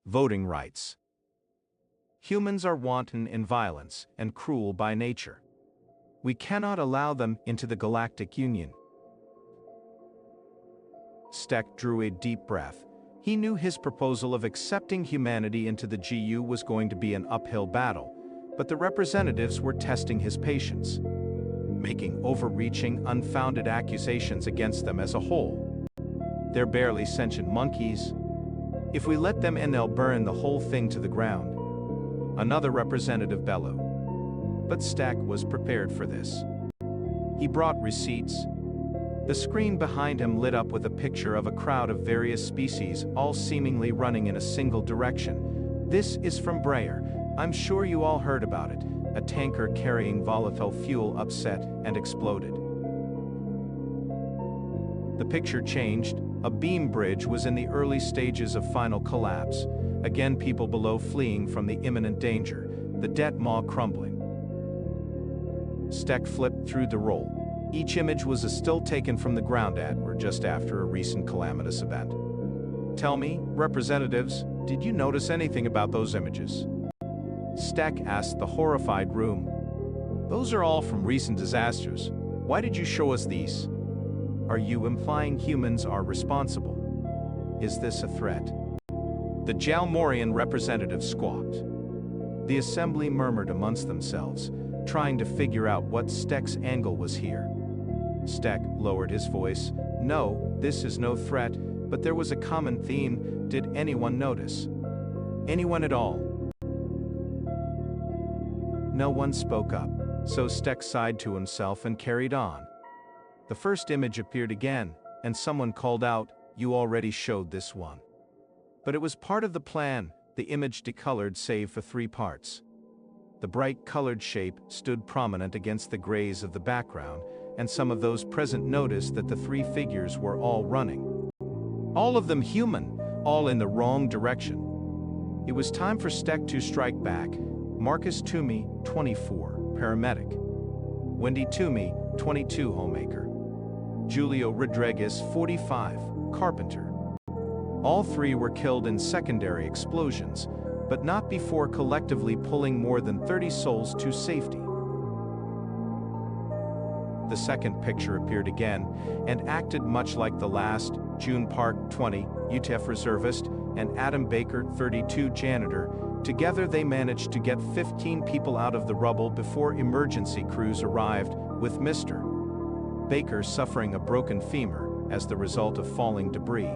Voting rights. Humans are wanton in violence and cruel by nature. We cannot allow them into the Galactic Union. Steck drew a deep breath. He knew his proposal of accepting humanity into the GU was going to be an uphill battle, but the representatives were testing his patience, making overreaching, unfounded accusations against them as a whole. They're barely sentient monkeys. If we let them in, they'll burn the whole thing to the ground. Another representative bellowed. But Steck was prepared for this. He brought receipts. The screen behind him lit up with a picture of a crowd of various species, all seemingly running in a single direction. This is from Breyer. I'm sure you all heard about it. A tanker carrying volatile fuel upset and exploded. The picture changed. A beam bridge was in the early stages of final collapse. Again, people below fleeing from the imminent danger. The det maw crumbling. Steck flipped through the roll. Each image was a still taken from the ground at or just after a recent calamitous event. Tell me, representatives, did you notice anything about those images? Steck asked the horrified room. Those are all from recent disasters. Why did you show us these? Are you implying humans are responsible? Is this a threat? The Jalmorian representative squawked. The assembly murmured amongst themselves, trying to figure out what Steck's angle was here. Steck lowered his voice. No, this is no threat, but there was a common theme. Did anyone notice? Anyone at all? No one spoke up, so Steck sighed to himself and carried on. The first image appeared again, and someone called out, "You already showed this one." But it was part of the plan. The image decolored save for 3 parts. The bright colored shape stood prominent against the grays of the background, and some of those present noticed that the 3 figures were all running. All of them human, all in the wrong direction. It was time for Steck to strike back. Marcus Toomey, 24, paramedic. Wendy Toomey, 22, homemaker. Julio Rodriguez, 45, carpenter. All 3 were killed in secondary explosions, but not before collectively pulling more than 30 souls to safety. The second picture appeared again, and acted much like the last. June Park, 20, UTEF reservist, and Adam Baker, 32, janitor. Together they managed to get 15 people out of the rubble before emergency crews arrived, with Mr. Baker suffering a broken femur as the result of falling debris.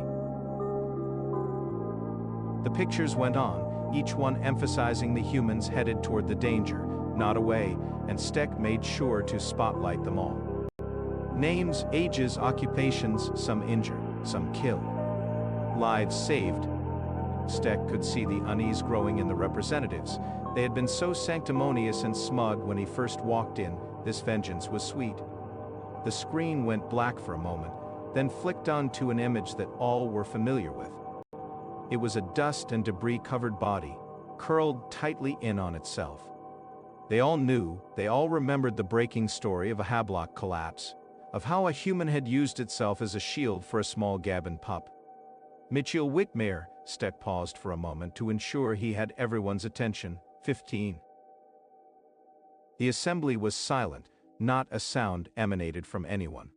The pictures went on, each one emphasizing the humans headed toward the danger, not away, and Steck made sure to spotlight them all. Names, ages, occupations, some injured, some killed. Lives saved. Steck could see the unease growing in the representatives. They had been so sanctimonious and smug when he first walked in. This vengeance was sweet. The screen went black for a moment, then flicked on to an image that all were familiar with. It was a dust and debris-covered body, curled tightly in on itself. They all knew, they all remembered the breaking story of a Havelock collapse, of how a human had used itself as a shield for a small Gabon pup. Mitchell Whitmire, Steck paused for a moment to ensure he had everyone's attention, 15. The assembly was silent, not a sound emanated from anyone.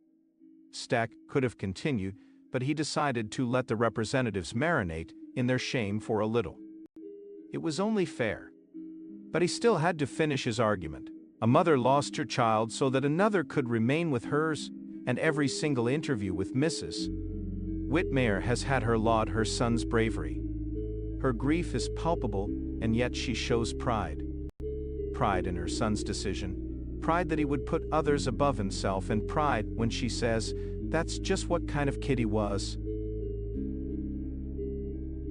Steck could have continued, but he decided to let the representatives marinate in their shame for a little. It was only fair. But he still had to finish his argument. A mother lost her child so that another could remain with hers, and every single interview with Mrs. Whitmire has had her laud her son's bravery. Her grief is palpable, and yet she shows pride. Pride in her son's decision. Pride that he would put others above himself, and pride when she says, "That's just what kind of kid he was."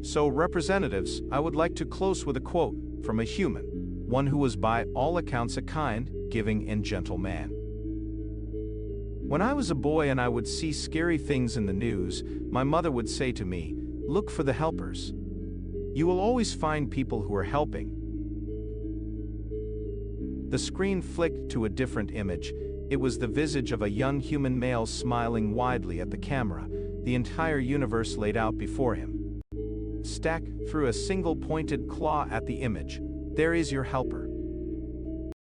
So, representatives, I would like to close with a quote from a human, one who was by all accounts a kind, giving, and gentle man. When I was a boy and I would see scary things in the news, my mother would say to me, "Look for the helpers. You will always find people who are helping." The screen flicked to a different image. It was the visage of a young human male smiling widely at the camera, the entire universe laid out before him. Steck threw a single pointed claw at the image. There is your helper.